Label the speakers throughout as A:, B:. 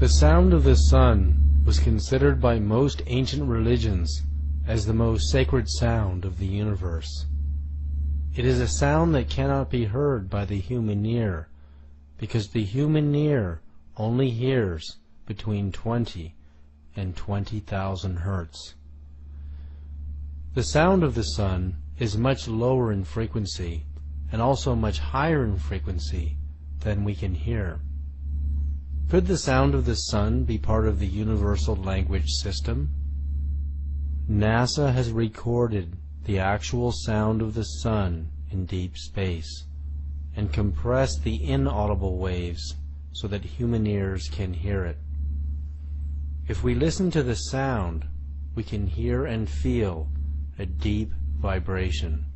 A: The sound of the sun was considered by most ancient religions as the most sacred sound of the universe. It is a sound that cannot be heard by the human ear, because the human ear only hears between 20 and 20,000 hertz. The sound of the sun is much lower in frequency and also much higher in frequency than we can hear. Could the sound of the sun be part of the universal language system? NASA has recorded the actual sound of the sun in deep space and compressed the inaudible waves so that human ears can hear it. If we listen to the sound, we can hear and feel a deep vibration.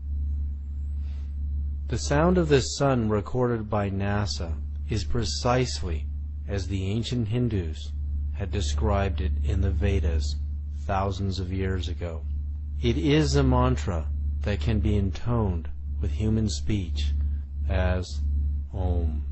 A: The sound of the sun recorded by NASA is precisely as the ancient Hindus had described it in the Vedas thousands of years ago. It is a mantra that can be intoned with human speech as Om.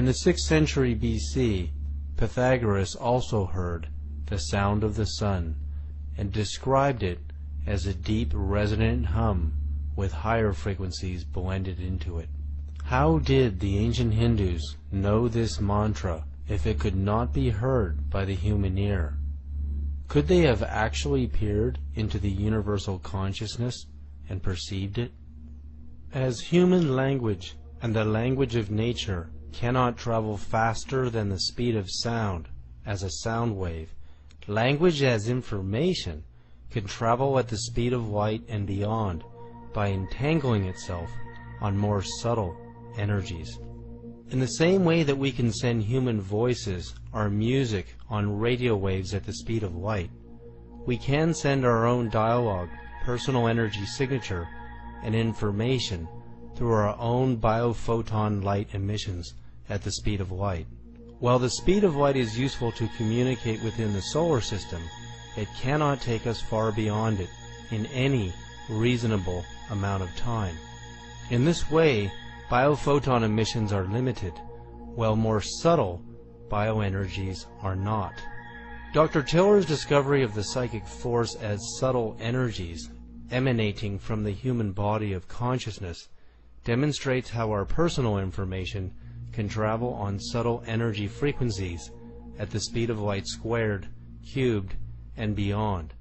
A: In the 6th century BC, Pythagoras also heard the sound of the sun and described it as a deep resonant hum with higher frequencies blended into it. How did the ancient Hindus know this mantra if it could not be heard by the human ear? Could they have actually peered into the universal consciousness and perceived it? As human language and the language of nature cannot travel faster than the speed of sound as a sound wave, language as information can travel at the speed of light and beyond by entangling itself on more subtle energies. In the same way that we can send human voices or music on radio waves at the speed of light, we can send our own dialogue, personal energy signature, and information through our own biophoton light emissions at the speed of light. While the speed of light is useful to communicate within the solar system, it cannot take us far beyond it in any reasonable amount of time. In this way, biophoton emissions are limited, while more subtle bioenergies are not. Dr. Tiller's discovery of the psychic force as subtle energies emanating from the human body of consciousness demonstrates how our personal information can travel on subtle energy frequencies at the speed of light squared, cubed, and beyond.